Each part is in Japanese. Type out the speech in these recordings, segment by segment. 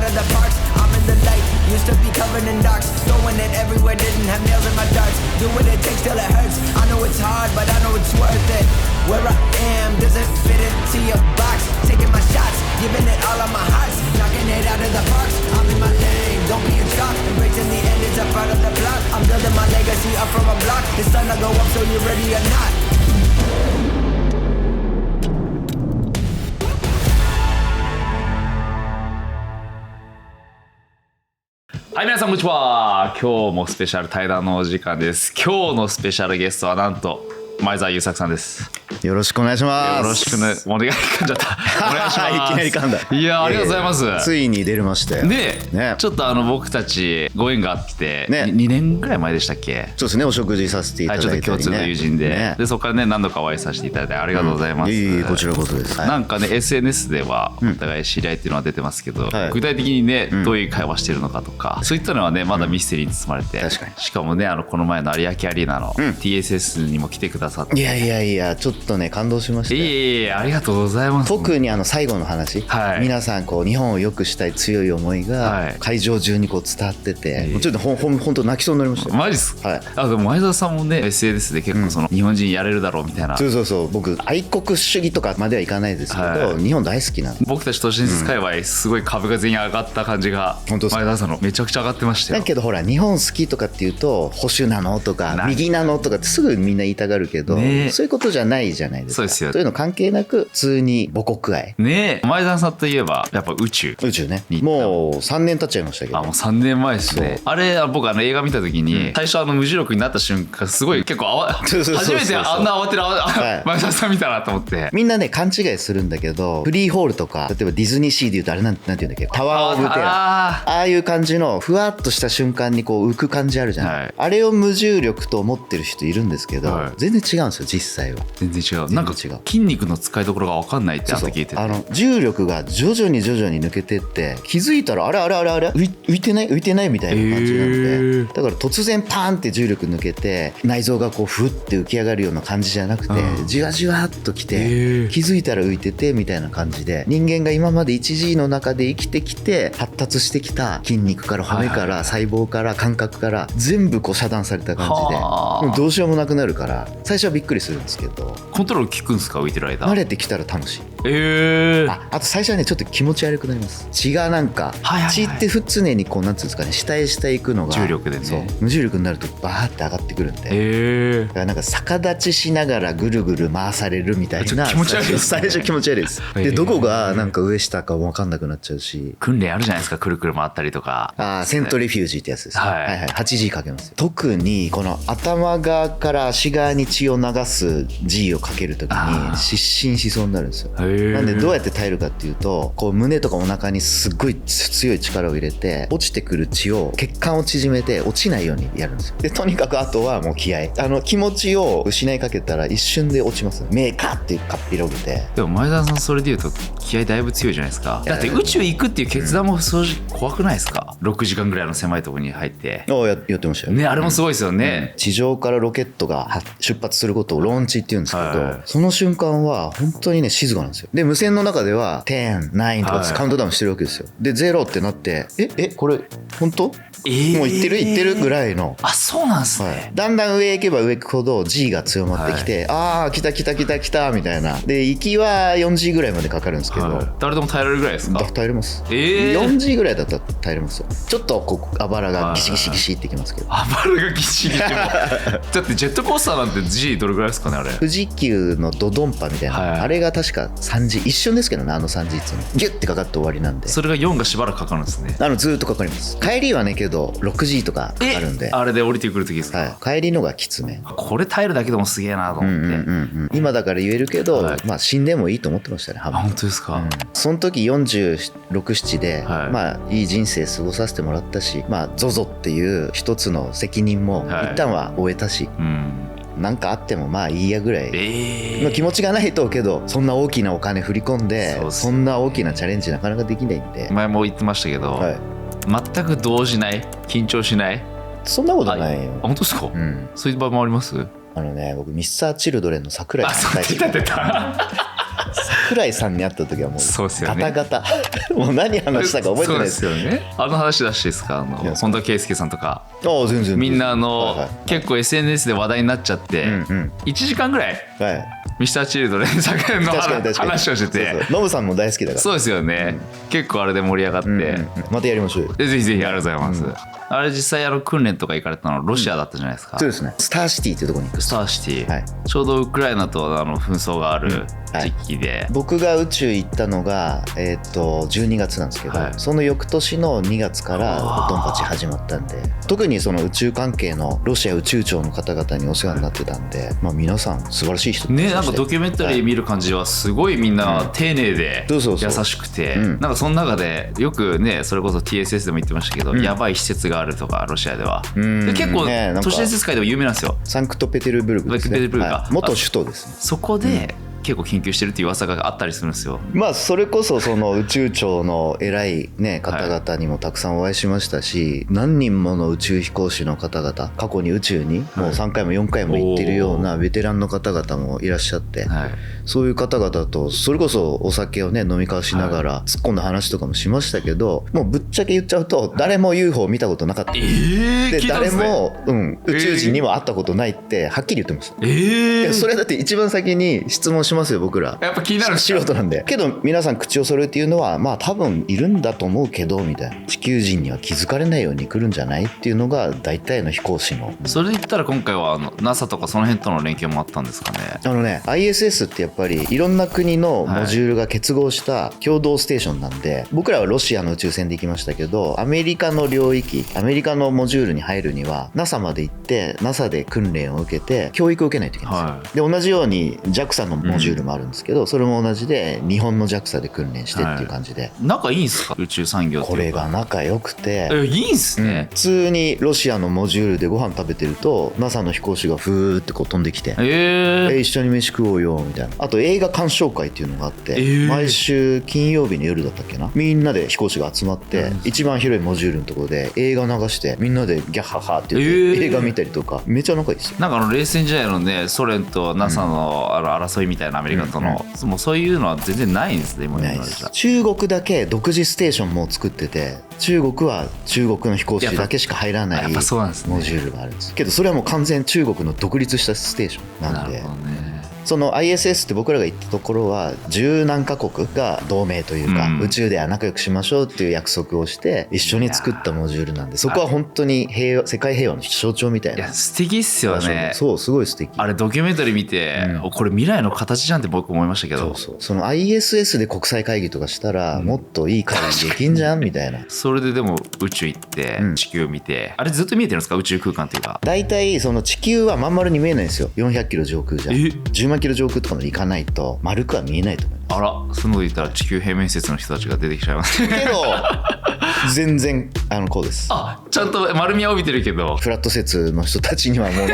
of the parks. I'm in the light, used to be covered in darks. Throwing it everywhere, didn't have nails in my darts. Do what it takes till it hurts. I know it's hard, but I know it's worth it. Where I am doesn't fit into your box. Taking my shots, giving it all of my hearts. Knocking it out of the parks. I'm in my lane, don't be a shock. Embracing the end, it's a part of the plot. I'm building my legacy up from a block. It's time to go up, so you ready or not?はい、皆さんこんにちは。今日もスペシャル対談のお時間です。今日のスペシャルゲストはなんと前澤友作さんです。よろしくお願いします。よろしくね。お願い噛んじゃった。お願いします。いきなり噛んだ。いや、ありがとうございます。ついに出れましたよ。で、ね、ちょっと僕たちご縁があって、ね、2年ぐらい前でしたっけ？そうですね、お食事させていただいたり、ね、はい、ちょっと共通の友人で、ね、でそこからね何度かお会いさせていただいてありがとうございます。いいこちらこそです。なんかね SNS ではお互い知り合いっていうのは出てますけど、具体的にねどういう会話してるのかとか、そういったのはねまだミステリーに包まれて、確かに。しかもねこの前の有明アリーナの TSS にも来てくださって、いやちょっとね感動しました。いえありがとうございます。特に最後の話、はい、皆さんこう日本を良くしたい強い思いが会場中にこう伝わってて、もうちょっと本当泣きそうになりましたよ。マジっすか？はい。でも前澤さんもね SNS で結構その日本人やれるだろうみたいな、そう僕愛国主義とかまではいかないですけど、はい、日本大好きなんで、僕たち都市伝説界隈すごい株が全員上がった感じが、前澤さんのめちゃくちゃ上がってましたよ。だけどほら日本好きとかっていうと保守なのとか右なのとかってすぐみんな言いたがるけど、ね、そういうことじゃないじゃないですか。そうですよ。そういうの関係なく普通に母国愛ね。前澤さんといえばやっぱ宇宙ね、もう3年経っちゃいましたけど。もう3年前ですね。あれ僕映画見た時に、最初無重力になった瞬間すごい結構初めてあんな慌てる前澤さん見たなと思って。みんなね勘違いするんだけど、フリーホールとか例えばディズニーシーでいうとあれなんて言うんだっけ、タワーオブテラー、ああいう感じのふわっとした瞬間にこう浮く感じあるじゃない、はい、あれを無重力と思ってる人いるんですけど、はい、全然違うんですよ実際は。全然違う。なんか筋肉の使いどころが分かんないって後聞いてて、重力が徐々に抜けてって気づいたらあれ浮いてないみたいな感じなので、だから突然パーンって重力抜けて内臓がこうふって浮き上がるような感じじゃなくて、じわじわっときて気づいたら浮いててみたいな感じで、人間が今まで 1G の中で生きてきて発達してきた筋肉から骨から細胞から感覚から全部こう遮断された感じで、もうどうしようもなくなるから最初はびっくりするんですけど、コントロール効くんですか？浮いてる間慣れてきたら楽しい。あと最初はねちょっと気持ち悪くなります。血がなんか、血って常にこうなんていうんですかね、下へ行くのが重力でね、そう無重力になるとバーって上がってくるんで、だからなんか逆立ちしながらぐるぐる回されるみたいな。気持ち悪いです、最初気持ち悪いです。でどこがなんか上下か分かんなくなっちゃうし、訓練あるじゃないですか、くるくる回ったりとか。セントリフュージーってやつです、8G かけますよ。特にこの頭側から足側に血を流す G をかけるときに失神しそうになるんですよ。なんでどうやって耐えるかっていうと、こう胸とかお腹にすっごい強い力を入れて、落ちてくる血を血管を縮めて落ちないようにやるんですよ。でとにかくあとはもう気合、気持ちを失いかけたら一瞬で落ちます。目カッてかっぴろげて。でも前澤さんそれでいうと気合だいぶ強いじゃないですか。だって宇宙行くっていう決断も正直怖くないですか？6時間ぐらいの狭いところに入ってやってましたよね。あれもすごいですよね、地上からロケットが出発することをローンチって言うんですけど、その瞬間は本当にね静かなんですよ。で無線の中では10、9とかカウントダウンしてるわけですよ。で0ってなってこれ本当？もう行ってるぐらいの。そうなんですね、だんだん上行けば上行くほど G が強まってきて、来たみたいな。で行きは 4G ぐらいまでかかるんですけど、誰でも耐えられるぐらいですか？耐えれます、4G ぐらいだったら耐えれますよ。ちょっとこうあばらがギシギシってきますけど、あばらがギシギシだってジェットコースターなんて G どれぐらいですかね？あれ富士急のドドンパみたいな、あれが確か 3G 一瞬ですけどね、3G っていうのギュッてかかって終わりなんで、それが4がしばらくかかるんですね。ずーっとかかります。帰りはねけど 6G とかかかるんで、あれで降りてくる時ですか？帰りのがきつめ。これ耐えるだけでもすげえなと思って、今だから言えるけど、死んでもいいと思ってましたね。本当ですか？その時46、7で、いい人生過ごさせてもらったし、ZOZO っていう一つの責任も一旦は終えたし、なんかあってもいいやぐらいの気持ちがないと、けどそんな大きなお金振り込んで そんな大きなチャレンジなかなかできないんで。前も言ってましたけど、全く動じない、緊張しない。そんなことないよ。本当ですか？そういう場合もあります？僕ミスターチルドレンの桜井さん大好き。出た倉井さんに会った時はもうそうですよねガタガタもう何話したか覚えてないですそうですよね。あの話出していいですか、本田圭佑さんとかああ全然みんなはいはい結構 SNS で話題になっちゃって、1時間ぐらいはいミスターチルドレン作品の確かに話をしてて、そうノブさんも大好きだからそうですよね、結構あれで盛り上がって、またやりましょうよ。でぜひぜひありがとうございます、あれ実際訓練とか行かれたのロシアだったじゃないですか、そうですね、スターシティっていうところに行く。スターシティ、はいちょうどウクライナと紛争がある時期で、僕が宇宙行ったのが、12月なんですけど、はいその翌年の2月からドンパチ始まったんで、特にその宇宙関係のロシア宇宙庁の方々にお世話になってたんで、まあ、皆さん素晴らしい人ね、なんかドキュメンタリー見る感じはすごいみんな丁寧でそうそうそう優しくて、うんなんかその中でよくねそれこそ TSS でも言ってましたけど、やばい施設があるとかロシアでは、んで結構ねなんか都市伝説界でも有名なんですよ。サンクトペテルブルクですね、ペテルブルクかはい元首都ですね。そこで結構研究してるっていう噂があったりするんですよ。まあそれこそその宇宙庁の偉いね方々にもたくさんお会いしましたし、何人もの宇宙飛行士の方々、過去に宇宙にもう3回も4回も行ってるようなベテランの方々もいらっしゃって、はい、そういう方々とそれこそお酒をね飲み交わしながら突っ込んだ話とかもしましたけど、もうぶっちゃけ言っちゃうと誰も UFO 見たことなかった、で聞いたんですね。誰も、宇宙人にも会ったことないってはっきり言ってます、いやそれだって一番先に質問しますよ僕ら。やっぱ気になるんですか。素人なんで。けど皆さん口を揃えて言うのは、まあ多分いるんだと思うけどみたいな、地球人には気づかれないように来るんじゃないっていうのが大体の飛行士の。それで言ったら今回はNASA とかその辺との連携もあったんですかね。ISS ってやっぱりいろんな国のモジュールが結合した共同ステーションなんで、僕らはロシアの宇宙船で行きましたけど、アメリカの領域、アメリカのモジュールに入るには NASA まで行って NASA で訓練を受けて教育を受けないといけないんですよ、で同じように JAXA のモジュールもあるんですけど、それも同じで日本の JAXA で訓練してっていう感じで、仲いいんすか宇宙産業っていうか。これが仲良くて、いいんすね、普通にロシアのモジュールでご飯食べてると NASA の飛行士がふーってこう飛んできて、一緒に飯食おうよみたいな。あと映画鑑賞会っていうのがあって、毎週金曜日の夜だったっけな、みんなで飛行士が集まって、一番広いモジュールのところで映画流してみんなでギャッハッハって言って、映画見たりとかめちゃ仲いいですよ。なんか冷戦時代のねソ連と NASA の争いみたいなアメリカとの、もうそういうのは全然ないんですね。ないです。中国だけ独自ステーションも作ってて、中国は中国の飛行士だけしか入らないモジュールがあるんですけど、それはもう完全中国の独立したステーションなんで、その ISS って僕らが行ったところは十何カ国が同盟というか、宇宙では仲良くしましょうっていう約束をして一緒に作ったモジュールなんで、そこは本当に世界平和の象徴みたいな。いや素敵っすよね。そうすごい素敵。あれドキュメンタリー見て、これ未来の形じゃんって僕思いましたけど、その ISS で国際会議とかしたらもっといい会議できんじゃんみたいな。それででも宇宙行って地球見て、あれずっと見えてるんですか宇宙空間っていうか。大体その地球はまん丸に見えないんですよ。400キロ上空じゃ10万キロ上空とかまで行かないと丸くは見えないと思います。あら、その言ったら地球平面説の人たちが出てきちゃいますけど全然こうです。ちゃんと丸みは帯びてるけど、フラット説の人たちにはも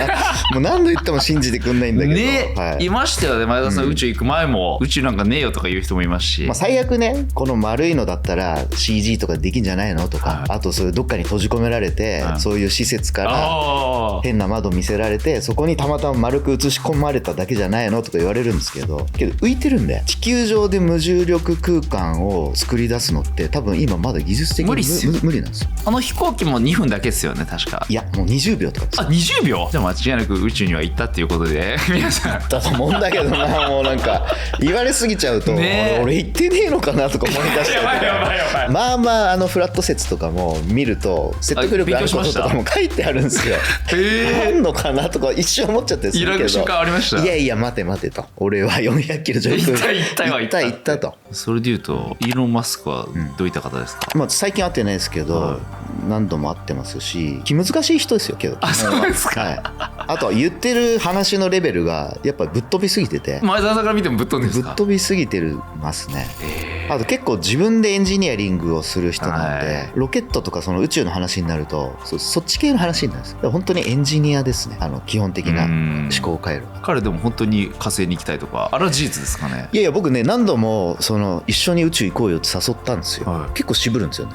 う何度言っても信じてくんないんだけどね、いましたよね前田さん、宇宙行く前も宇宙なんかねえよとか言う人もいますし、最悪ねこの丸いのだったら CG とかできんじゃないのとか、あとそういうどっかに閉じ込められて、そういう施設から変な窓見せられてそこにたまたま丸く映し込まれただけじゃないのとか言われるんですけど浮いてるんで、地球上で無重力空間を作り出すのって多分今まだ技術的に無理なんですよ。飛行機も2分だけですよね確か。いやもう20秒とかです。20秒じゃあ間違いなく宇宙には行ったっていうことで皆さんだと思うんだけどなもうなんか言われすぎちゃうと、俺行ってねえのかなとか思い出してまあフラット説とかも見ると説得力あることとかも書いてあるんですよ。あんのかなとか一瞬思っちゃったりするけど、揺らぐ瞬間ありました。いや待てと、俺は400キロ上空行ったと。それでいうとイーロン・マスクはどういった方ですか？最近会ってないですけど、何度も会ってますし気難しい人ですよけど。そうですか、あとは言ってる話のレベルがやっぱぶっ飛びすぎてて、前澤さんから見てもぶっ飛んでるんですか？ぶっ飛びすぎてますね。あと結構自分でエンジニアリングをする人なので、はいロケットとかその宇宙の話になるとそっち系の話になるんです。だから本当にエンジニアですね、基本的な思考回路。彼でも本当に火星に行きたいとかあれは事実ですかね？いやいや、僕ね何度も一緒に宇宙行こうよって誘ったんですよ、はい結構渋るんですよね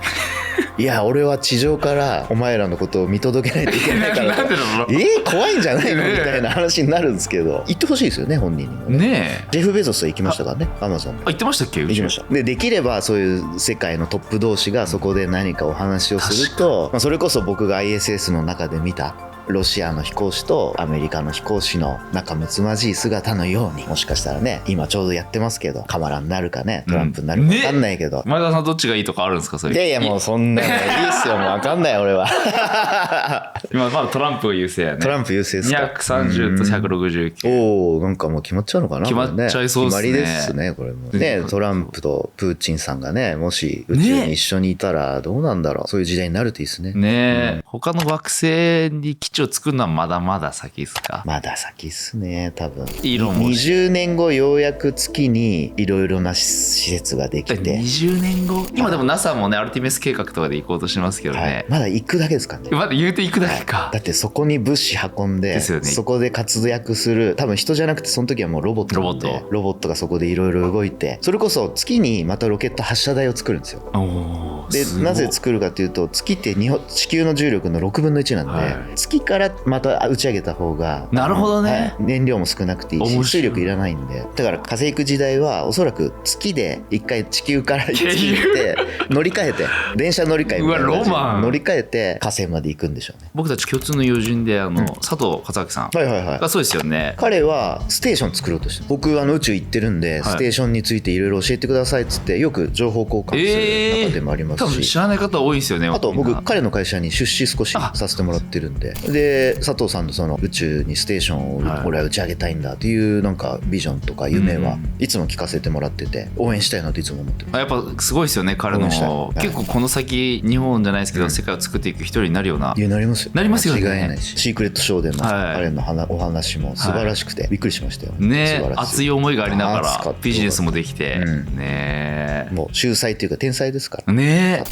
いや俺は地上からお前らのことを見届けないといけないからなんでなの怖いんじゃないのねえみたいな話になるんですけど、行ってほしいですよね本人にもね。ねえジェフ・ベゾスは行きましたからね、アマゾン。あ、言ってましたっけ？行きました。できればそういう世界のトップ同士がそこで何かお話をすると、それこそ僕が ISS の中で見たロシアの飛行士とアメリカの飛行士の仲睦まじい姿のように、もしかしたらね今ちょうどやってますけどカマラになるかねトランプになるか分かんないけど、前田さんどっちがいいとかあるんですか？それいやいやもうそんなのいいっすよもう分かんない俺は今まだトランプが優勢やね。トランプ優勢ですか。230と169。おお、なんかもう決まっちゃうのかな。決まっちゃいそうですね決まりですねこれもね。トランプとプーチンさんがねもし宇宙に一緒にいたらどうなんだろう、そういう時代になるといいですね。ねえ、他の惑星に基地を作るのはまだまだ先ですか？まだ先っすね多分。イーロンも20年後ようやく月にいろいろな施設ができて、 20年後今でも NASA もねアルティメス計画とかで行こうとしてますけどね、はい、まだ行くだけですからね。まだ言うて行くだけか、だってそこに物資運んでですよねそこで活躍する、多分人じゃなくてその時はもうロボットなんで、ロボットがそこでいろいろ動いて、それこそ月にまたロケット発射台を作るんですよ。おでなぜ作るかというと、月って地球の重力の6分の1なんで、はい月からまた打ち上げた方がなるほどね、はい燃料も少なくていいし面白い水力いらないんで、だから火星行く時代はおそらく月で一回地球から月に行って乗り換えて電車乗り換えみたいな感じでうわロマン乗り換えて火星まで行くんでしょうね。僕たち共通の友人で佐藤勝明さんはいはいはいがそうですよね。彼はステーション作ろうとしてる。僕宇宙行ってるんで、ステーションについていろいろ教えてくださいっつってよく情報交換する中でもあります多分し、知らない方多いですよね。あとみんな僕彼の会社に出資少しさせてもらってるんで、で佐藤さんのその宇宙にステーションを俺は打ち上げたいんだっていうなんかビジョンとか夢はいつも聞かせてもらってて、応援したいなといつも思ってます。やっぱすごいですよね彼の。応援したい結構この先日本じゃないですけど、世界を作っていく一人になるような。いやなりますよ。なりますよね間違いないし、シークレットショーでのはい彼のお話も素晴らしくてびっくりしましたよ。ね素晴らし熱い思いがありなが熱かったらビジネスもできて、うんねもう秀才っていうか天才ですから。ね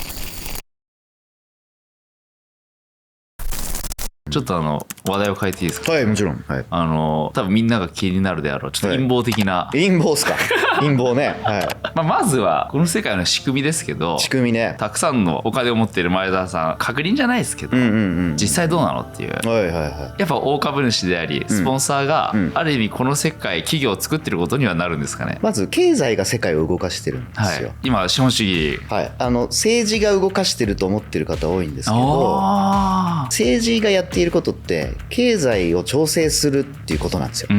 ちょっと話題を変えていいですか？はいもちろん。はい。多分みんなが気になるであろうちょっと陰謀的な、陰謀っすか。陰謀ね。はい。まずはこの世界の仕組みですけど、仕組みね。たくさんのお金を持っている前田さん確認じゃないですけど、実際どうなのっていうはいはいはやっぱ大株主でありスポンサーがある意味この世界企業を作ってることにはなるんですかね？い。まず経済が世界を動かしてるんではすよ。い、今資本主義はい。政治が動かしてると思ってる方多いんですけど、政治がやっていることって経済を調整するっていうことなんですよ。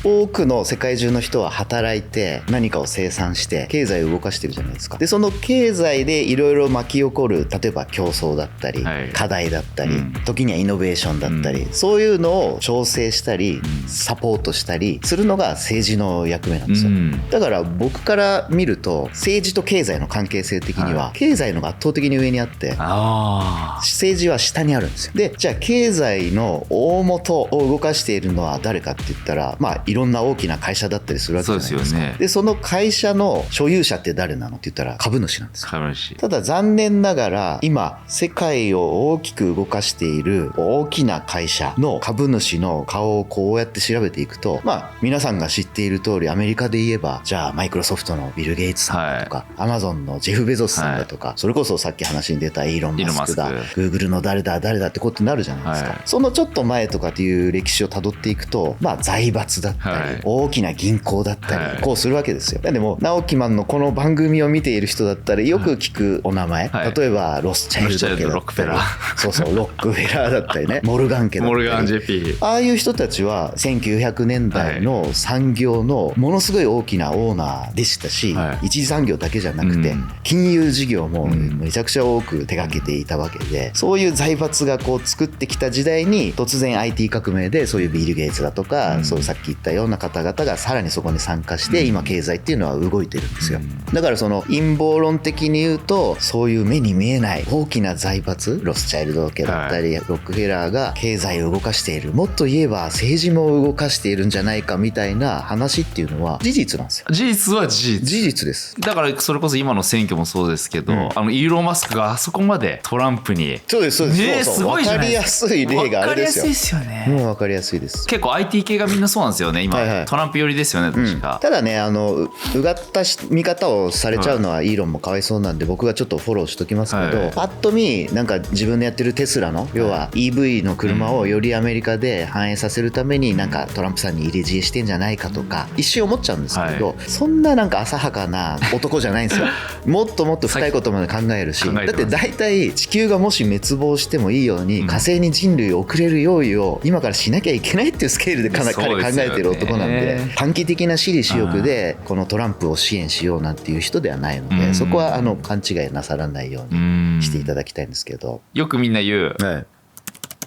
多くの世界中の人は働いて何かを生産して経済を動かしてるじゃないですか。でその経済でいろいろ巻き起こる、例えば競争だったり、はい課題だったり、時にはイノベーションだったり、そういうのを調整したり、サポートしたりするのが政治の役目なんですよ。だから僕から見ると政治と経済の関係性的には経済のが圧倒的に上にあって政治は下にあるんですよ。でじゃあ経済の大元を動かしているのは誰かって言ったら、いろんな大きな会社だったりするわけじゃないですか。そうですよね。でその会社の所有者って誰なのって言ったら株主なんですよ。株主。ただ残念ながら今世界を大きく動かしている大きな会社の株主の顔をこうやって調べていくと、皆さんが知っている通りアメリカで言えばじゃあマイクロソフトのビル・ゲイツさんだとか、アマゾンのジェフ・ベゾスさんだとか、それこそさっき話に出たイーロン・マスクだ、グーグルの誰だってことになるじゃないですか。そのちょっと前とかっていう歴史をたどっていくと、財閥だったり、大きな銀行だったり、こうするわけですよ。でも直木マンのこの番組を見ている人だったらよく聞くお名前、例えばロスチャイルド家だロックフェラー、そうロックフェラーだったりね、モルガン家だったり、モルガン JP、 ああいう人たちは1900年代の産業のものすごい大きなオーナーでしたし、一次産業だけじゃなくて、金融事業もめちゃくちゃ多く手掛けていたわけで、そういう財閥がこう作ってきた時代に突然 IT 革命でそういうビル・ゲイツだとか、そうさっき言ったたような方々がさらにそこに参加して、今経済っていうのは動いてるんですよ。だからその陰謀論的に言うと、そういう目に見えない大きな財閥、ロスチャイルド家だったり、ロックフェラーが経済を動かしている、もっと言えば政治も動かしているんじゃないかみたいな話っていうのは事実なんですよ。事実は事実。事実です。だからそれこそ今の選挙もそうですけど、イーロン・マスクがあそこまでトランプに、そうですそうです、ね、すごいじゃないですか。分かりやすい例があれですよ。分かりやすいですよね。もう分かりやすいです。結構 IT 系がみんなそうなんですよね今、トランプ寄りですよね確か、ただねうがった見方をされちゃうのはイーロンもかわいそうなんで、僕がちょっとフォローしときますけど、パッと見なんか自分のやってるテスラの要は EV の車をよりアメリカで反映させるためになんかトランプさんに入れ知恵してんじゃないかとか一瞬思っちゃうんですけど、そんななんか浅はかな男じゃないんですよ。もっともっと深いことまで考えるし、だって大体地球がもし滅亡してもいいように火星に人類を送れる用意を今からしなきゃいけないっていうスケールで彼考えてる男なんで、短期的な私利私欲でこのトランプを支援しようなんていう人ではないので、そこは勘違いなさらないようにしていただきたいんですけど。よくみんな言う、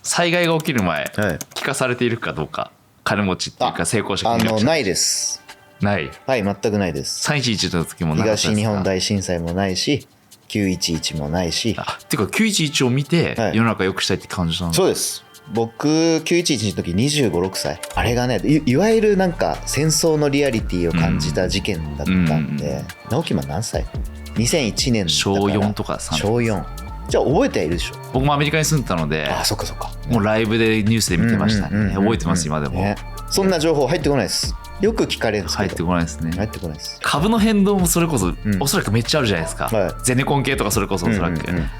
災害が起きる前、聞かされているかどうか、金持ちっていうか成功者ないです。ない。はい、全くないです。311の時もなかったですか。東日本大震災もないし911もないし。っていうか911を見て世の中良くしたいって感じなんですか。そうです。僕911の時25、6歳、あれがね いわゆるなんか戦争のリアリティを感じた事件だったんで、直樹も何歳 ?2001 年だから小4とか3。小4。じゃあ覚えてはいるでしょ。僕もアメリカに住んでたので、そっかそっか、もうライブでニュースで見てましたね。覚えてます今でも、そんな情報入ってこないです。よく聞かれるんですけど入ってこないですね。入ってこないです。株の変動もそれこそ、おそらくめっちゃあるじゃないですか、ゼネコン系とかそれこそおそらく、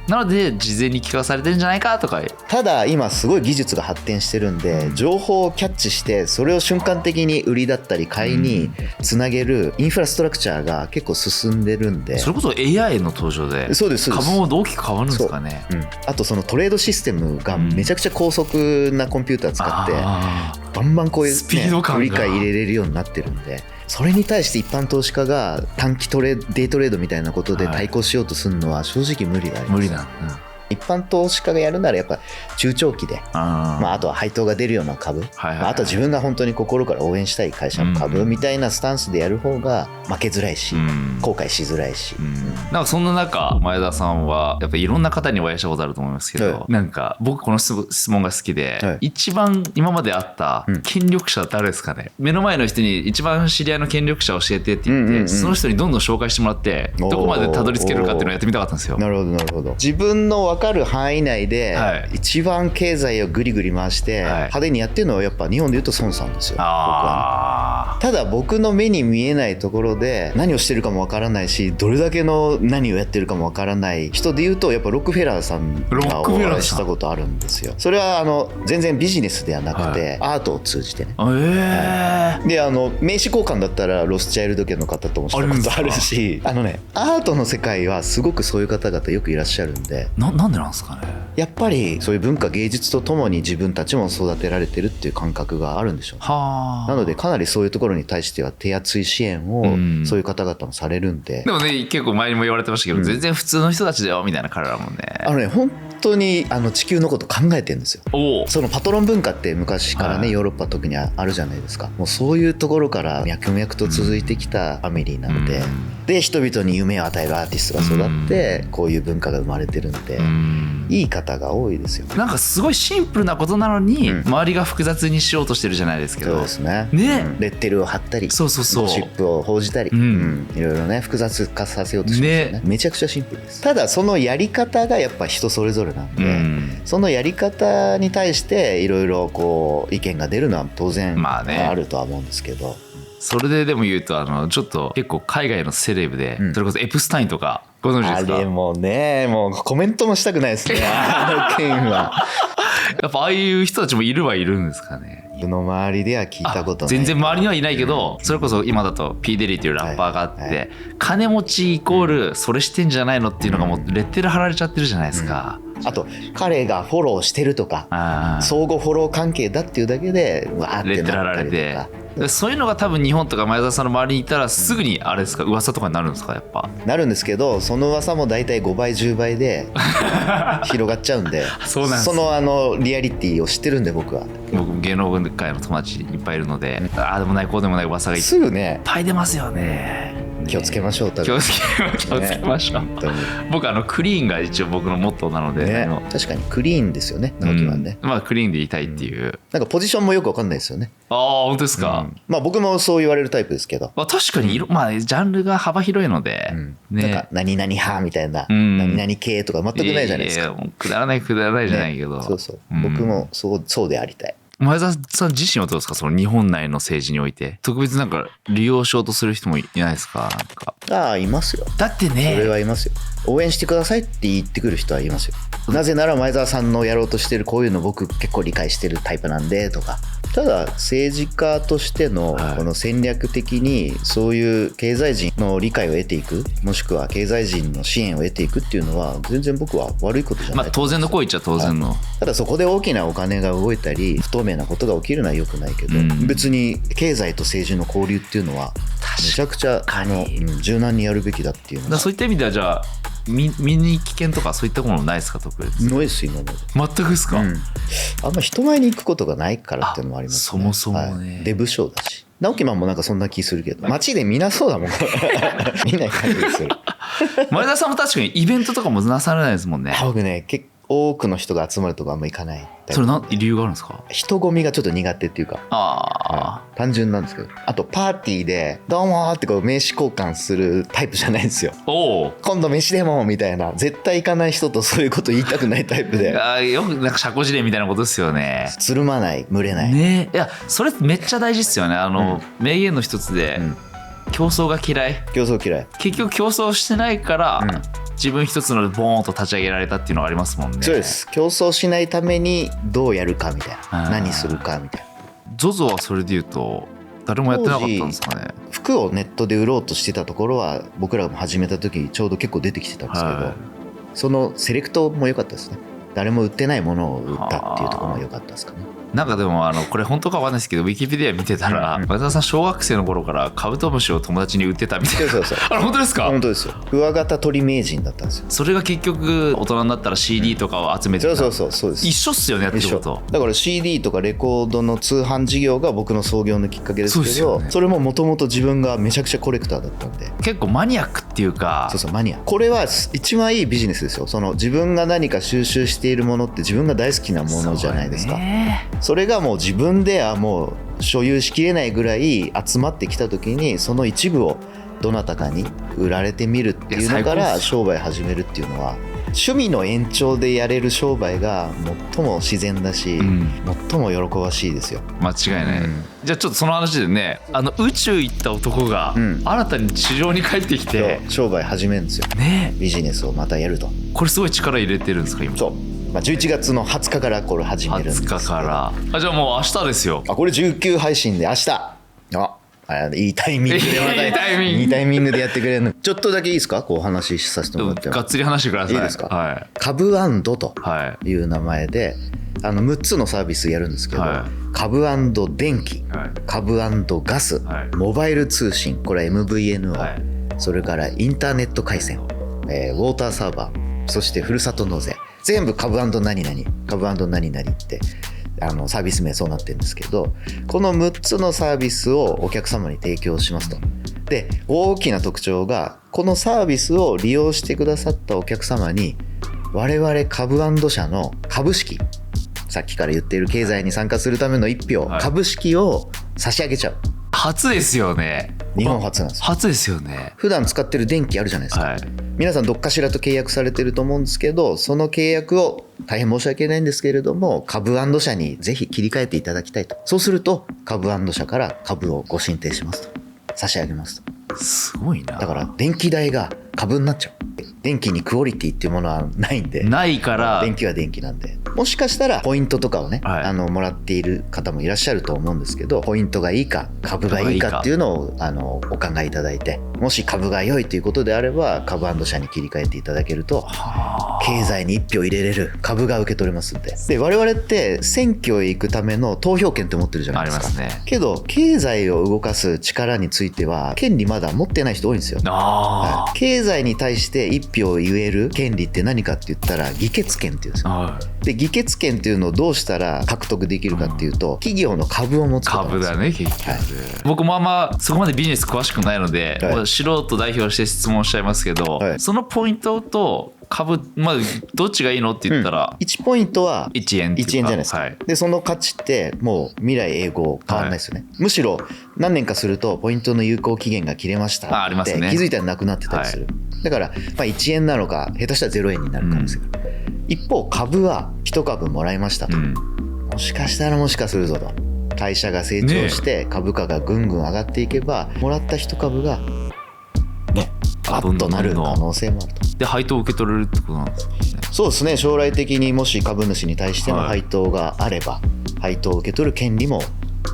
なので事前に聞かされてるんじゃないかとか。ただ今すごい技術が発展してるんで、情報をキャッチしてそれを瞬間的に売りだったり買いにつなげるインフラストラクチャーが結構進んでるんで、それこそ AI の登場でそうです株も大きく変わるんですかね。あとそのトレードシステムがめちゃくちゃ高速なコンピューター使って、バンバンこういう、スピード感が売り買い入れれるようになってるんで、それに対して一般投資家が短期デイトレードみたいなことで対抗しようとするのは正直無理があります。無理なんだ。一般投資家がやるならやっぱ中長期で、あとは配当が出るような株、あとは自分が本当に心から応援したい会社の株みたいなスタンスでやる方が負けづらいし、後悔しづらいし、なんかそんな中前田さんはやっぱいろんな方にお会いしたことあると思いますけど、なんか僕この質問が好きで、一番今まであった権力者は誰ですかね。目の前の人に一番知り合いの権力者を教えてって言って、その人にどんどん紹介してもらってどこまでたどり着けるかっていうのをやってみたかったんですよ。なるほどなるほど。自分の分かる範囲内で一番経済をグリグリ回して派手にやってるのはやっぱ日本でいうと孫さんですよ、僕は。ただ僕の目に見えないところで何をしてるかもわからないし、どれだけの何をやってるかもわからない人でいうとやっぱロックフェラーさんがお会いしたことあるんですよ。それは全然ビジネスではなくて、アートを通じてね。で名刺交換だったらロスチャイルド家の方ともしたことあるし、アートの世界はすごくそういう方々よくいらっしゃるんで。なんでなんですかね。やっぱりそういう文化芸術とともに自分たちも育てられてるっていう感覚があるんでしょうね。なのでかなりそういうところに対しては手厚い支援をそういう方々もされるんで。でもね結構前にも言われてましたけど、全然普通の人たちだよみたいな彼らもね。本当に地球のこと考えてるんですよ。そのパトロン文化って昔からね、ヨーロッパ特にあるじゃないですか。もうそういうところから脈々と続いてきたファミリーなので、で人々に夢を与えるアーティストが育ってこういう文化が生まれてるんで、いい方が多いですよ。なんかすごいシンプルなことなのに、周りが複雑にしようとしてるじゃないですけど。そうですね。レッテルを貼ったり、そうそうそう、シップを報じたり、いろいろね複雑化させようとしてますよね。めちゃくちゃシンプルです。ただそのやり方がやっぱ人それぞれなんで、そのやり方に対していろいろこう意見が出るのは当然あるとは思うんですけど、それででも言うとちょっと結構海外のセレブで、それこそエプスタインとかご存知ですか。あれもねもうコメントもしたくないですねあの件はやっぱああいう人たちもいるはいるんですかね。僕の周りでは聞いたことない。全然周りにはいないけど、それこそ今だと P デリーっていうラッパーがあって、金持ちイコールそれしてんじゃないのっていうのがもうレッテル貼られちゃってるじゃないですか。あと彼がフォローしてるとか相互フォロー関係だっていうだけでわーってなったりとかでそういうのが多分日本とか前澤さんの周りにいたらすぐにあれですか、噂とかになるんですかやっぱ。なるんですけど、その噂も大体5倍10倍で広がっちゃうんでそうなんです。そのリアリティを知ってるんで僕は。僕芸能界の友達いっぱいいるので、ああでもないこうでもない噂がいっすぐねぱい出ますよね。気をつけましょう。気をつけましょう、本当に僕クリーンが一応僕のモットーなので、ね、確かにクリーンですよね直樹はね、まあクリーンでいたいっていう、なんかポジションもよく分かんないですよね。ああ本当ですか、まあ僕もそう言われるタイプですけど、まあ、確かにまあジャンルが幅広いので、なんか何々派みたいな、ん何々系とか全くないじゃないですか。もうくだらないじゃないけど、そうそう、僕もそうでありたい。前澤さん自身はどうですか、その日本内の政治において特別なんか利用しようとする人もいないですか。なんかああいますよ。だってね、それはいますよ。応援してくださいって言ってくる人はいますよ。なぜなら前澤さんのやろうとしてるこういうの僕結構理解してるタイプなんでとか。ただ政治家としてのこの戦略的にそういう経済人の理解を得ていく、もしくは経済人の支援を得ていくっていうのは全然僕は悪いことじゃない。まあ当然の行為っちゃ当然の、ただそこで大きなお金が動いたり不透明なことが起きるのは良くないけど、別に経済と政治の交流っていうのはめちゃくちゃ柔軟にやるべきだっていうのは。だそういった意味ではじゃあ身に危険とかそういったものないですか特別。ノイズ今まで全くですか、あんま人前に行くことがないからっていうのもありますね。そもそもね、デブ症だし。直樹マンもなんかそんな気するけど街で見なそうだもん見ない感じする前田さんも確かにイベントとかもなされないですもんね。僕ね結構多くの人が集まるとこあんま行かない。それ理由があるんですか。人混みがちょっと苦手っていうか、単純なんですけど、あとパーティーで「どうも」ってこう名刺交換するタイプじゃないんですよ。今度飯でもみたいな、絶対行かない人とそういうこと言いたくないタイプでよくなんか社交辞令みたいなことですよね。つるまない、群れないね。いやそれめっちゃ大事ですよね。名言の一つで、競争が嫌い。競争嫌い。結局競争してないから、自分一つのでボーンと立ち上げられたっていうのがありますもんね。そうです。競争しないためにどうやるかみたいな、何するかみたいな。ZOZO はそれで言うと誰もやってなかったんですかね。服をネットで売ろうとしてたところは僕らも始めた時にちょうど結構出てきてたんですけど、そのセレクトも良かったですね。誰も売ってないものを売ったっていうところも良かったですかね。なんかでもこれ本当かわかんないですけどウィキペディア見てたら前澤さん小学生の頃からカブトムシを友達に売ってたみたいな。そう本当ですか。本当ですよ。クワガタ取り名人だったんですよ。それが結局大人になったら CD とかを集めてた。そうです。一緒っすよねやってること。だから CD とかレコードの通販事業が僕の創業のきっかけですけど、それももともと自分がめちゃくちゃコレクターだったんで、結構マニアックっていうか。マニア。これは一番いいビジネスですよ。その自分が何か収集しているものって自分が大好きなものじゃないですか。それがもう自分ではもう所有しきれないぐらい集まってきた時に、その一部をどなたかに売られてみるっていうのから商売始めるっていうのは、趣味の延長でやれる商売が最も自然だし、最も喜ばしいですよ。間違いない、じゃあちょっとその話でね、宇宙行った男が新たに地上に帰ってきて、商売始めるんですよね。ビジネスをまたやると。これすごい力入れてるんですか今。そう、11月の20日からこれ始めるんですけど。20日からじゃあもう明日ですよ。これ19配信で明日。いいタイミングでいいタイミングでやってくれるの。ちょっとだけいいですか、こう話しさせてもらって。がっつり話してください。いいですか。はい、株&という名前で6つのサービスやるんですけど、株&電気、株&ガス、モバイル通信、これは MVNO、それからインターネット回線、ウォーターサーバー、そしてふるさと納税、全部株&何々、株&何々ってサービス名そうなってるんですけど、この6つのサービスをお客様に提供しますと。で、大きな特徴が、このサービスを利用してくださったお客様に我々株&社の株式、さっきから言っている経済に参加するための1票、株式を差し上げちゃう。初ですよね。日本初なんですよ。初ですよね。普段使ってる電気あるじゃないですか、皆さんどっかしらと契約されてると思うんですけど、その契約を大変申し訳ないんですけれども株&社にぜひ切り替えていただきたいと。そうすると株&社から株をご進呈しますと、差し上げますと。すごいな。だから電気代が株になっちゃう。電気にクオリティっていうものはないんで、ないから電気は電気なんでもしかしたらポイントとかをね、はいもらっている方もいらっしゃると思うんですけど、ポイントがいいか株がいいかっていうのをお考えいただいて、もし株が良いということであれば株社に切り替えていただけると経済に1票入れれる、株が受け取れますんで。で我々って選挙へ行くための投票権って持ってるじゃないですか。ありますね。けど経済を動かす力については権利まだ持ってない人多いんですよ。はい、経済に対して1票を言える権利って何かって言ったら議決権っていうんですよ。はい、で議決権っていうのをどうしたら獲得できるかっていうと、企業の株を持つことなんですよ。株だね結局、はい、僕もあんまそこまでビジネス詳しくないので、はい、もう素人代表して質問しちゃいますけど、はい、そのポイントと株、まあ、どっちがいいのって言ったら、1ポイントは1円っていうか1円じゃないですか、はい、でその価値ってもう未来永劫変わらないですよね、はい、むしろ何年かするとポイントの有効期限が切れましたって気づいたらなくなってたりする、はい、だから、1円なのか下手したら0円になるかもしれない、一方株は1株もらいましたと、もしかしたらもしかするぞと、会社が成長して株価がぐんぐん上がっていけば、もらった1株がねバッとなる可能性もあると。で配当を受け取れるってことなんですかね。そうですね、将来的にもし株主に対しての配当があれば、配当を受け取る権利も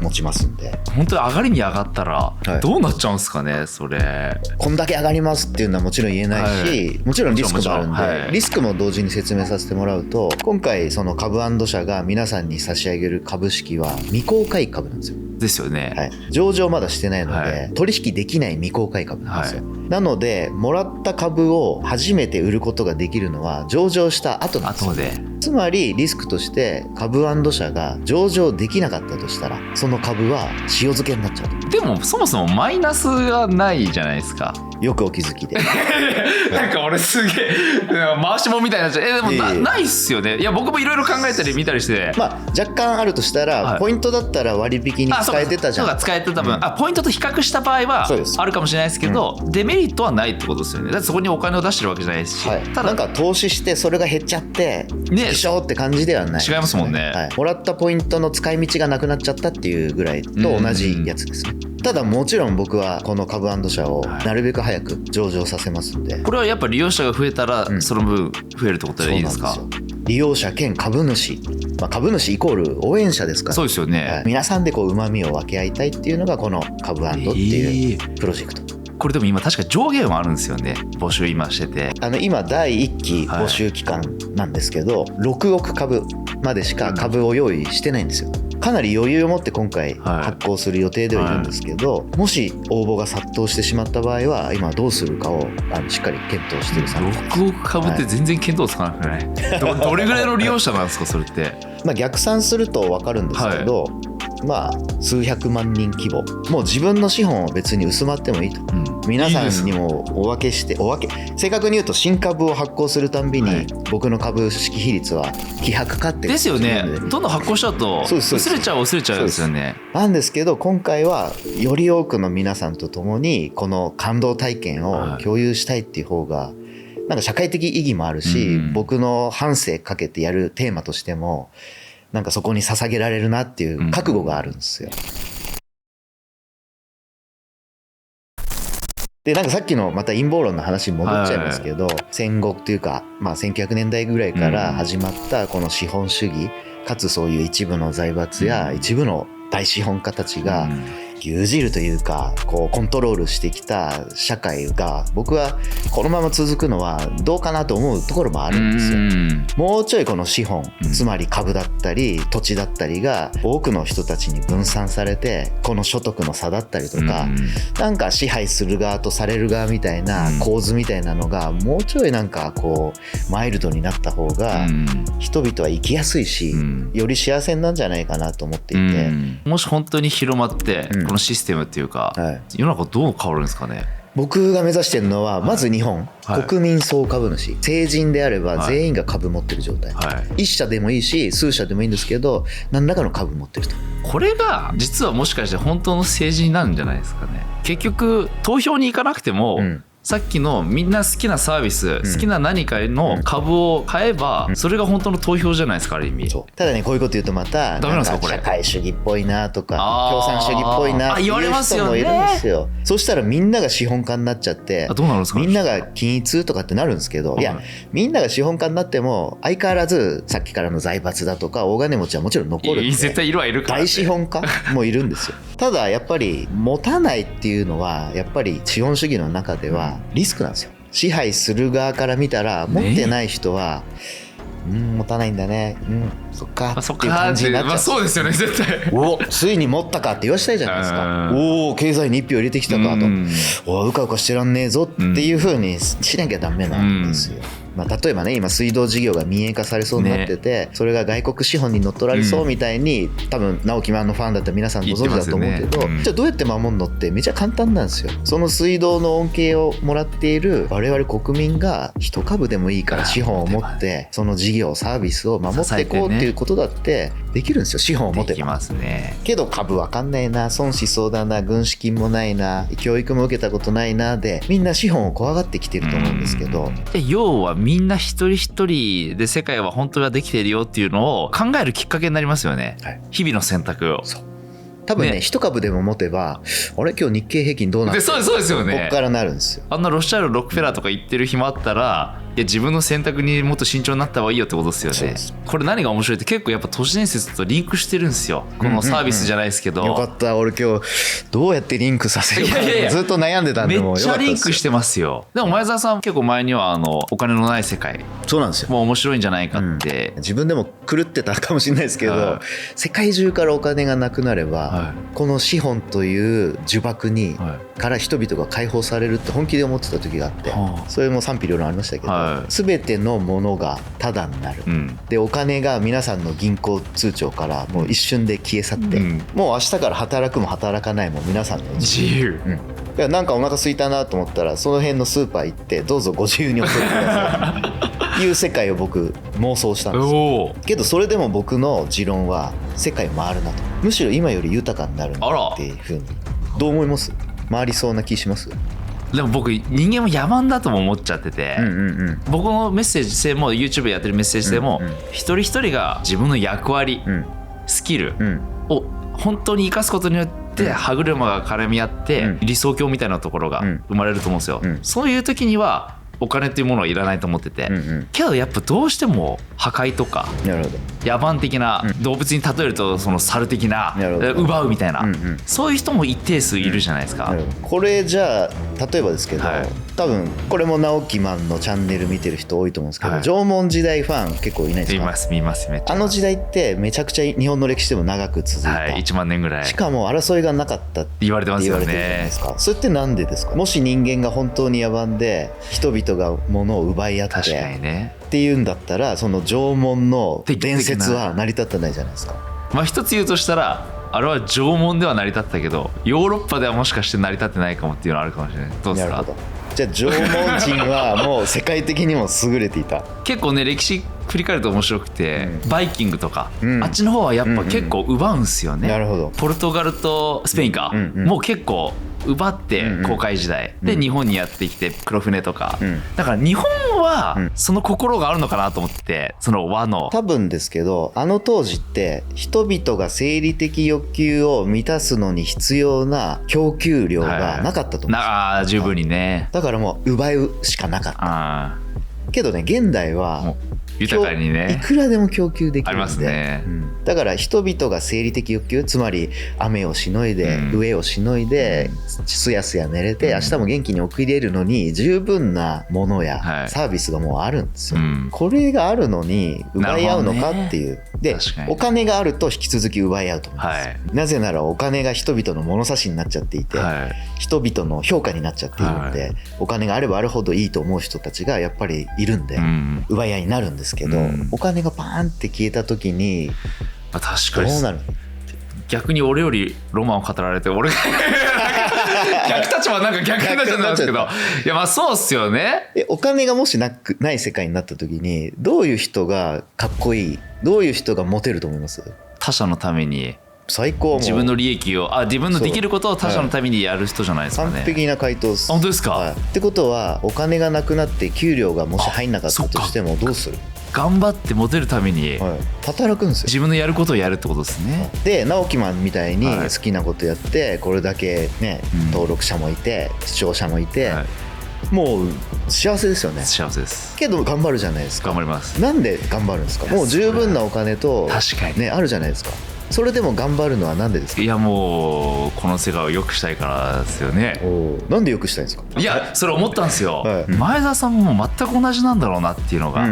持ちますんで。本当に上がりに上がったらどうなっちゃうんですかね、それ。こんだけ上がりますっていうのはもちろん言えないし、はい、もちろんリスクもあるんで、はい、リスクも同時に説明させてもらうと、今回その株社が皆さんに差し上げる株式は未公開株なんですよ。ですよね、はい、上場まだしてないので、はい、取引できない未公開株なんですよ、はい、なのでもらった株を初めて売ることができるのは上場した後なんですよ。つまりリスクとして株社が上場できなかったとしたら、その株は塩漬けになっちゃうと。でもそもそもマイナスがないじゃないですか。よくお気づきでなんか俺すげえ回しもんみたいになっちゃう。でもないっすよね。いや僕もいろいろ考えたり見たりして、若干あるとしたら、はい、ポイントだったら割引に使えてたじゃん。そうか使えてた分、ポイントと比較した場合はあるかもしれないですけど、デメリットはないってことですよね。だってそこにお金を出してるわけじゃないし、はい、ただなんか投資してそれが減っちゃってね、一緒って感じではない、違いますもんね、はい、もらったポイントの使い道がなくなっちゃったっていうぐらいと同じやつですね。ただもちろん僕はこの株社をなるべく早く上場させますんで、これはやっぱ利用者が増えたらその分増えるってことでいいですか。そうなんですよ。利用者兼株主、株主イコール応援者ですから。そうですよね、はい、皆さんでこう旨味を分け合いたいっていうのがこの株っていうプロジェクト、これでも今確か上限はあるんですよね。募集今してて、今第1期募集期間なんですけど、6億株までしか株を用意してないんですよ。かなり余裕を持って今回発行する予定ではいるんですけど、もし応募が殺到してしまった場合は今どうするかをしっかり検討している最中です。6億株って全然見当つかなくない、どれぐらいの利用者なんですかそれって。逆算すると分かるんですけど、数百万人規模、もう自分の資本は別に薄まってもいいと、皆さんにもお分けして、正確に言うと新株を発行するたんびに僕の株式比率は希薄化ってですよね。どんどん発行しちゃうと薄れちゃうですよね。なんですけど今回はより多くの皆さんと共にこの感動体験を共有したいっていう方がなんか社会的意義もあるし、僕の半生かけてやるテーマとしてもなんかそこに捧げられるなっていう覚悟があるんですよ。でなんかさっきのまた陰謀論の話に戻っちゃいますけど、戦後っていうか、1900年代ぐらいから始まったこの資本主義、かつそういう一部の財閥や一部の大資本家たちが牛耳るというかこうコントロールしてきた社会が、僕はこのまま続くのはどうかなと思うところもあるんですよ。もうちょいこの資本、つまり株だったり土地だったりが多くの人たちに分散されて、この所得の差だったりとか、なんか支配する側とされる側みたいな構図みたいなのがもうちょいなんかこうマイルドになった方が人々は生きやすいし、より幸せなんじゃないかなと思っていて、もし本当に広まってこのシステムっていうか、世の中どう変わるんですかね。僕が目指してるのはまず日本、国民総株主、成人であれば全員が株持ってる状態、1社でもいいし数社でもいいんですけど何らかの株持ってると。これが実はもしかして本当の政治になるんじゃないですかね。結局投票に行かなくても、さっきのみんな好きなサービス、好きな何かの株を買えば、それが本当の投票じゃないですか、ある意味。そうただね、こういうこと言うとまたダメなんですかこれ。社会主義っぽいなとか共産主義っぽいなっていう言われますよね。人もいるんですよ。そしたらみんなが資本家になっちゃって、どうなるんですか。みんなが均一とかってなるんですけど、いやみんなが資本家になっても相変わらずさっきからの財閥だとか大金持ちはもちろん残るんで、絶対いるはいるから、ね、大資本家もいるんですよ。ただやっぱり持たないっていうのはやっぱり資本主義の中ではリスクなんですよ。支配する側から見たら持ってない人は、持たないんだね、そっかっていう感じになっちゃう。そうですよね、絶対。おついに持ったかって言わしたいじゃないですか。おお経済に一票入れてきたかと、おうかうかしてらんねえぞっていう風にしなきゃダメなんですよ。例えばね、今水道事業が民営化されそうになってて、それが外国資本に乗っ取られそうみたいに、多分直木マンのファンだったら皆さんご存知だと思うけど、じゃあどうやって守るのってめちゃ簡単なんですよ。その水道の恩恵をもらっている我々国民が一株でもいいから資本を持ってその事業サービスを守っていこうっていうことだってできるんですよ、資本を持てば。できますね。けど株わかんないな、損しそうだな、軍資金もないな、教育も受けたことないなでみんな資本を怖がってきてると思うんですけど、要はみんな一人一人で世界は本当はできているよっていうのを考えるきっかけになりますよね、日々の選択を。そう多分ね、一株でも持てばあれ今日日経平均どうなってるそうですよね。ここからなるんですよ。あんなロシアルロックフェラーとか言ってる暇あったら、いや自分の選択にもっと慎重になった方がいいよってことですよね。これ何が面白いって結構やっぱ都市伝説とリンクしてるんですよ、このサービスじゃないですけど。よかった、俺今日どうやってリンクさせようかずっと悩んでたんで、めっちゃリンクしてますよ。でも前澤さん結構前にはお金のない世界、そうなんですよ、もう面白いんじゃないかって、自分でも狂ってたかもしれないですけど、世界中からお金がなくなれば、この資本という呪縛に、から人々が解放されるって本気で思ってた時があって、それも賛否両論ありましたけど、全てのものがタダになる、でお金が皆さんの銀行通帳からもう一瞬で消え去って、もう明日から働くも働かないも皆さんの自由、だからなんかお腹空いたなと思ったらその辺のスーパー行ってどうぞご自由にお取りくださいいう世界を僕妄想したんですよ。けどそれでも僕の持論は世界回るなと、むしろ今より豊かになるんだっていうふうに。どう思います？回りそうな気します？でも僕人間も野蛮だとも思っちゃってて、僕のメッセージ性も YouTube やってるメッセージ性も、一人一人が自分の役割、スキルを本当に生かすことによって歯車が絡み合って理想郷みたいなところが生まれると思うんですよ。そういう時にはお金っていうものはいらないと思ってて、けどやっぱどうしても破壊とか野蛮的な、動物に例えるとその猿的な奪うみたいな、そういう人も一定数いるじゃないですか。これじゃあ例えばですけど、多分これも直木マンのチャンネル見てる人多いと思うんですけど、縄文時代ファン結構いないですか？見ますめっちゃ。あの時代ってめちゃくちゃ日本の歴史でも長く続いた、1万年ぐらい、しかも争いがなかったって言われてますよね。じゃないですか。それってなんでですか？もし人間が本当に野蛮で人々が物を奪い合って確かにねっていうんだったら、その縄文の伝説は成り立たないじゃないですか。一つ言うとしたら、あれは縄文では成り立ったけどヨーロッパではもしかして成り立ってないかもっていうのはあるかもしれない。どうですか？なるほど。じゃあ縄文人はもう世界的にも優れていた。結構ね歴史振り返ると面白くて、バイキングとか、あっちの方はやっぱ結構奪うんすよね。なるほど。ポルトガルとスペインか、もう結構奪って航海時代で日本にやってきて黒船とか、だから日本はその心があるのかなと思って、その和の多分ですけど、あの当時って人々が生理的欲求を満たすのに必要な供給量がなかったと思うんですよ。十分にね。だからもう奪うしかなかった。けどね、現代は豊かにねいくらでも供給できるんで、ありますね、だから人々が生理的欲求、つまり雨をしのいで、飢えをしのいで、すやすや寝れて、明日も元気に送りれるのに十分なものやサービスがもうあるんですよ、これがあるのに奪い合うのかっていう、でお金があると引き続き奪い合うと思います、なぜならお金が人々の物差しになっちゃっていて、人々の評価になっちゃっているので、お金があればあるほどいいと思う人たちがやっぱりいるんで、奪い合いになるんですけど、お金がパーンって消えた時に確かにどうなる？逆に俺よりロマンを語られて、俺が逆立場なんか逆になっちゃったんですけど、いやそうっすよね。お金がもしない世界になった時にどういう人がかっこいい、どういう人がモテると思います？他者のために最高。もう自分の利益を自分のできることを他者のためにやる人じゃないですかね。完璧な回答です。本当ですか、はい、ってことはお金がなくなって給料がもし入んなかったとしてもどうする？頑張ってモテるために働くんですよ。自分のやることをやるってことですね。で直樹マンみたいに好きなことやってこれだけね登録者もいて視聴者もいて、もう幸せですよね。幸せです。けど頑張るじゃないですか。頑張ります。なんで頑張るんですか？もう十分なお金と確かにねあるじゃないですか。それでも頑張るのはなんでですか？いやもうこの世界を良くしたいからですよね。なんで良くしたいんですか？いやそれ思ったんですよ、はい、前澤さんも全く同じなんだろうなっていうのが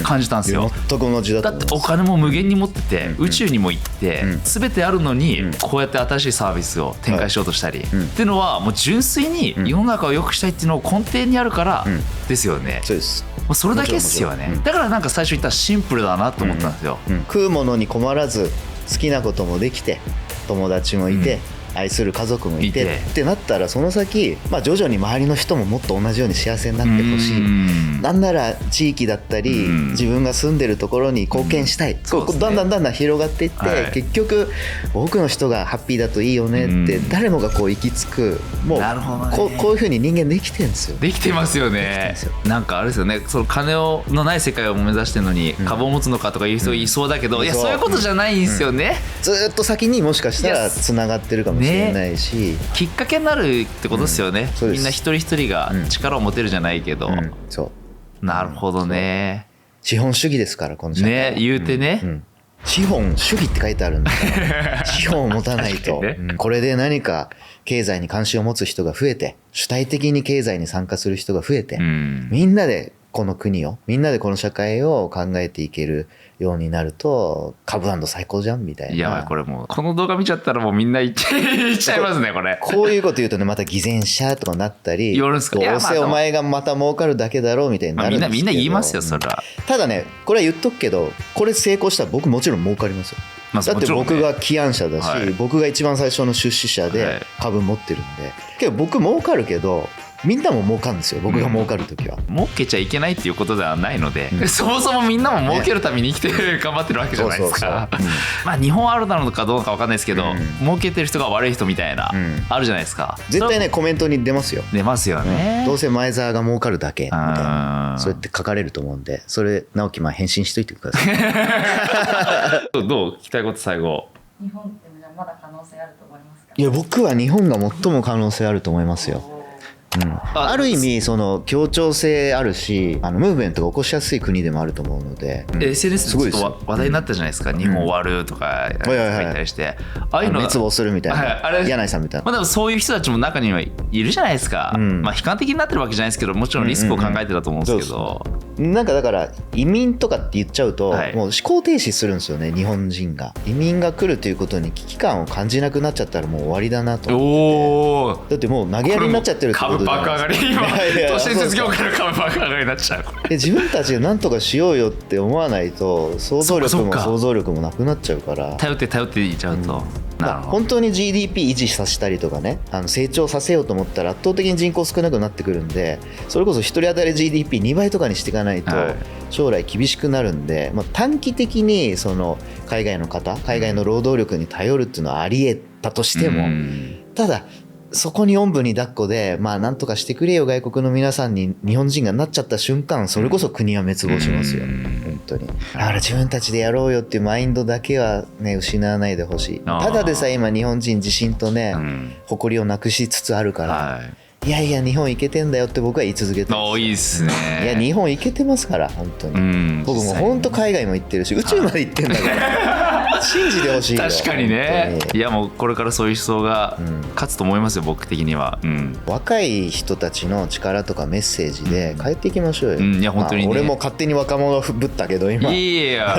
感じたんですよ。全く同じだと思います。だってお金も無限に持ってて、宇宙にも行って、全てあるのに、こうやって新しいサービスを展開しようとしたり、っていうのはもう純粋に世の中を良くしたいっていうのを根底にあるからですよね。そうです。もうそれだけですよね。だからなんか最初言ったシンプルだなと思ったんですよ。食うものに困らず好きなこともできて友達もいて、愛する家族もいてってなったらその先、徐々に周りの人ももっと同じように幸せになってほしい。なんなら地域だったり自分が住んでるところに貢献したい、だんだん広がっていって、結局多くの人がハッピーだといいよねって誰もがこう行き着く、もうこういう風に人間できてるんですよ。できてますよね。なんかあれですよね、その金のない世界を目指してるのに株を持つのかとかいう人いそうだけど、いやそういうことじゃないんですよね。ずっと先にもしかしたらつながってるかもしれないし、きっかけになるってことですよね。みんな一人一人が力を持てるじゃないけど、そうなるほどね。資本主義ですからこの社会ね、言うてね、資本主義って書いてあるんだから資本を持たないと、これで何か経済に関心を持つ人が増えて主体的に経済に参加する人が増えて、みんなでこの国をみんなでこの社会を考えていけるようになると株最高じゃんみたいな。いやこれもうこの動画見ちゃったらもうみんな言っちゃいますねこれ。こういうこと言うとねまた偽善者とかなったり、言われるんですか？どうせお前がまた儲かるだけだろうみたいになるんですけど、みんな言いますよそれは。ただねこれは言っとくけどこれ成功したら僕もちろん儲かりますよ。だって僕が起案者だし、僕が一番最初の出資者で株持ってるんで、けど僕儲かるけどみんなも儲かるんですよ。僕が儲かるときは、儲けちゃいけないっていうことではないので、そもそもみんなも儲けるために生きて頑張ってるわけじゃないですか。日本あるなのかどうか分かんないですけど、儲けてる人が悪い人みたいな、あるじゃないですか。絶対ねコメントに出ますよ。出ますよね、どうせ前澤が儲かるだけみたいな、そうやって書かれると思うんで、それ直樹返信しといてください。どう聞きたいこと最後。日本ってまだ可能性あると思いますか？いや僕は日本が最も可能性あると思いますよ。ある意味その協調性あるし、ムーブメントが起こしやすい国でもあると思うので、SNS でちょっと話題になったじゃないですか、日本終わるとか言ったりして、ああいうの滅亡するみたいな、柳井さんみたいな、でもそういう人たちも中にはいるじゃないですか。悲観的になってるわけじゃないですけど、もちろんリスクを考えてたと思うんですけど、なんかだから移民とかって言っちゃうと、もう思考停止するんですよね。日本人が移民が来るということに危機感を感じなくなっちゃったらもう終わりだなと思ってて、だってもう投げやりになっちゃってるってことじゃないですか。株爆上がり、今都市伝説業界の株爆上がりになっちゃう。自分たちで何とかしようよって思わないと想像力も想像力もなくなっちゃうから、頼っていっちゃうと、本当に GDP 維持させたりとかね、成長させようと思ったら圧倒的に人口少なくなってくるんで、それこそ1人当たり GDP2 倍とかにしていかないと将来厳しくなるんで、短期的にその海外の労働力に頼るっていうのはあり得たとしても、ただそこにおんぶに抱っこでなんとかしてくれよ外国の皆さんに日本人がなっちゃった瞬間、それこそ国は滅亡しますよ、本当に。だから自分たちでやろうよっていうマインドだけはね失わないでほしい。ただでさえ今日本人自信とね、誇りをなくしつつあるから、いやいや日本いけてんだよって僕は言い続けてます。いいっすね。いや日本いけてますから本当に、僕も本当海外も行ってるし宇宙まで行ってんだから信じてほしいよ。確かにね。いやもうこれからそういう思想が勝つと思いますよ、僕的には。若い人たちの力とかメッセージで変えていきましょうよ。いや本当にね、俺も勝手に若者ぶったけど今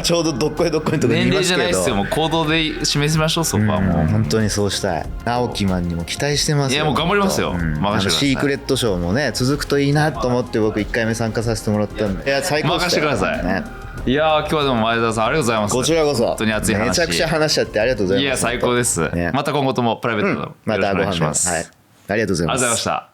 ちょうどどっこいどっこいのとこにいますけど、年齢じゃないですよ、もう行動で示しましょう。そこはもう本当にそうしたい。直樹マンにも期待してますよ。いやもう頑張りますよ、任せてください。シークレットショーもね続くといいなと思って僕1回目参加させてもらったんで、いや最高でしたよ。任せてください。いや今日はでも前澤さんありがとうございます。こちらこそ本当に熱い話、めちゃくちゃ話しちゃってありがとうございます。いや最高です、また今後ともプライベートでもよろしくお願いします。ありがとうございます。ありがとうございました。